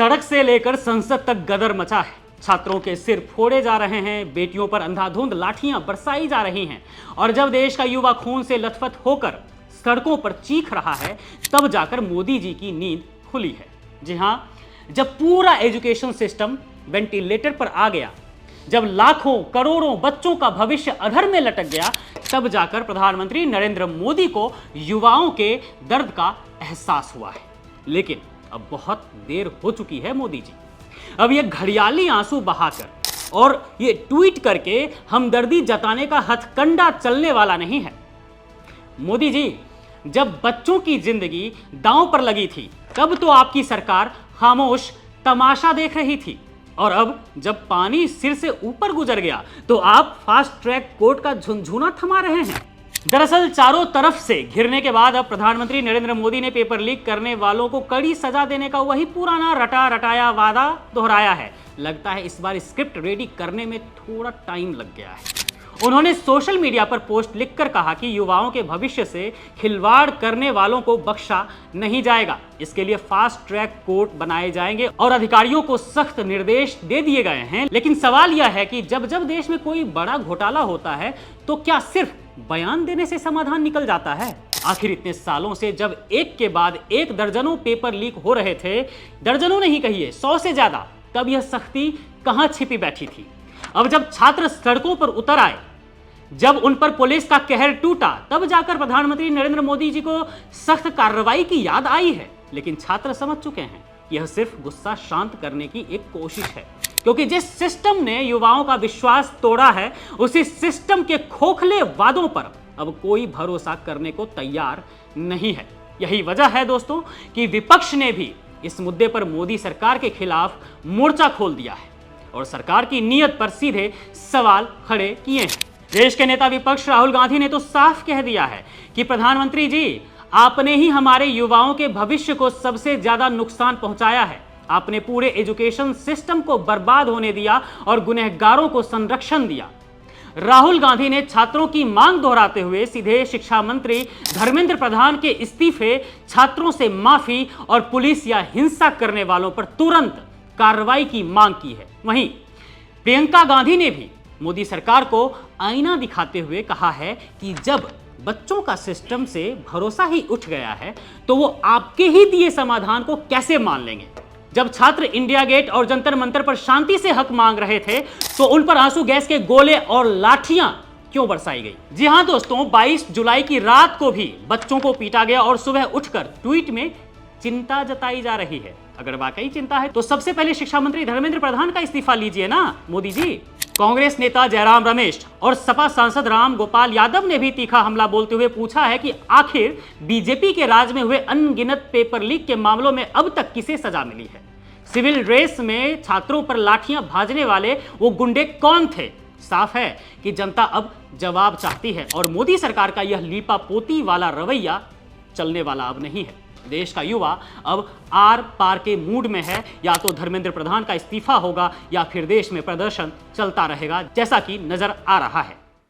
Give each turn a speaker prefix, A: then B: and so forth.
A: सड़क से लेकर संसद तक गदर मचा है। छात्रों के सिर फोड़े जा रहे हैं, बेटियों पर अंधाधुंध लाठियां बरसाई जा रही हैं और जब देश का युवा खून से लथपथ होकर सड़कों पर चीख रहा है तब जाकर मोदी जी की नींद खुली है। जी हां, जब पूरा एजुकेशन सिस्टम वेंटिलेटर पर आ गया, जब लाखों करोड़ों बच्चों का भविष्य अधर में लटक गया, तब जाकर प्रधानमंत्री नरेंद्र मोदी को युवाओं के दर्द का एहसास हुआ है। लेकिन अब बहुत देर हो चुकी है मोदी जी। अब ये घड़ियाली आंसू बहाकर और ये ट्वीट करके हमदर्दी जताने का हथकंडा चलने वाला नहीं है। मोदी जी, जब बच्चों की जिंदगी दांव पर लगी थी तब तो आपकी सरकार खामोश तमाशा देख रही थी, और अब जब पानी सिर से ऊपर गुजर गया तो आप फास्ट ट्रैक कोर्ट का झुनझुना थमा रहे हैं। दरअसल चारों तरफ से घिरने के बाद अब प्रधानमंत्री नरेंद्र मोदी ने पेपर लीक करने वालों को कड़ी सजा देने का वही पुराना रटा रटाया वादा दोहराया है। लगता है इस बार स्क्रिप्ट रेडी करने में थोड़ा टाइम लग गया है। उन्होंने सोशल मीडिया पर पोस्ट लिखकर कहा कि युवाओं के भविष्य से खिलवाड़ करने वालों को बख्शा नहीं जाएगा। इसके लिए फास्ट ट्रैक कोर्ट बनाए जाएंगे और अधिकारियों को सख्त निर्देश दे दिए गए हैं। लेकिन सवाल यह है कि जब जब देश में कोई बड़ा घोटाला होता है तो क्या सिर्फ बयान देने से समाधान निकल जाता है? आखिर इतने सालों से जब एक के बाद एक दर्जनों पेपर लीक हो रहे थे, दर्जनों नहीं कहिए 100 से ज्यादा, तब यह सख्ती कहां छिपी बैठी थी? अब जब छात्र सड़कों पर उतर आए, जब उन पर पुलिस का कहर टूटा, तब जाकर प्रधानमंत्री नरेंद्र मोदी जी को सख्त कार्रवाई की याद आई है। लेकिन छात्र समझ चुके हैं कि यह सिर्फ गुस्सा शांत करने की एक कोशिश है, क्योंकि जिस सिस्टम ने युवाओं का विश्वास तोड़ा है, उसी सिस्टम के खोखले वादों पर अब कोई भरोसा करने को तैयार नहीं है। यही वजह है दोस्तों कि विपक्ष ने भी इस मुद्दे पर मोदी सरकार के खिलाफ मोर्चा खोल दिया है और सरकार की नीयत पर सीधे सवाल खड़े किए हैं। देश के नेता विपक्ष राहुल गांधी ने तो साफ कह दिया है कि प्रधानमंत्री जी, आपने ही हमारे युवाओं के भविष्य को सबसे ज्यादा नुकसान पहुंचाया है। आपने पूरे एजुकेशन सिस्टम को बर्बाद होने दिया और गुनहगारों को संरक्षण दिया। राहुल गांधी ने छात्रों की मांग दोहराते हुए सीधे शिक्षा मंत्री धर्मेंद्र प्रधान के इस्तीफे, छात्रों से माफी और पुलिस या हिंसा करने वालों पर तुरंत कार्रवाई की मांग की है। वहीं प्रियंका गांधी ने भी मोदी सरकार को आईना दिखाते हुए कहा है कि जब बच्चों का सिस्टम से भरोसा ही उठ गया है तो वो आपके ही दिए समाधान को कैसे मान लेंगे। जब छात्र इंडिया गेट और जंतर मंतर पर शांति से हक मांग रहे थे तो उन पर आंसू गैस के गोले और लाठियां क्यों बरसाई गई? जी हां दोस्तों, 22 जुलाई की रात को भी बच्चों को पीटा गया और सुबह उठकर ट्वीट में चिंता जताई जा रही है। अगर वाकई चिंता है तो सबसे पहले शिक्षा मंत्री धर्मेंद्र प्रधान का इस्तीफा लीजिए ना मोदी जी। कांग्रेस नेता जयराम रमेश और सपा सांसद राम गोपाल यादव ने भी तीखा हमला बोलते हुए पूछा है कि आखिर बीजेपी के राज में हुए अनगिनत पेपर लीक के मामलों में अब तक किसे सजा मिली है? सिविल ड्रेस में छात्रों पर लाठियां भाजने वाले वो गुंडे कौन थे? साफ है कि जनता अब जवाब चाहती है और मोदी सरकार का यह लीपापोती वाला रवैया चलने वाला अब नहीं है। देश का युवा अब आर पार के मूड में है। या तो धर्मेंद्र प्रधान का इस्तीफा होगा या फिर देश में प्रदर्शन चलता रहेगा, जैसा कि नजर आ रहा है।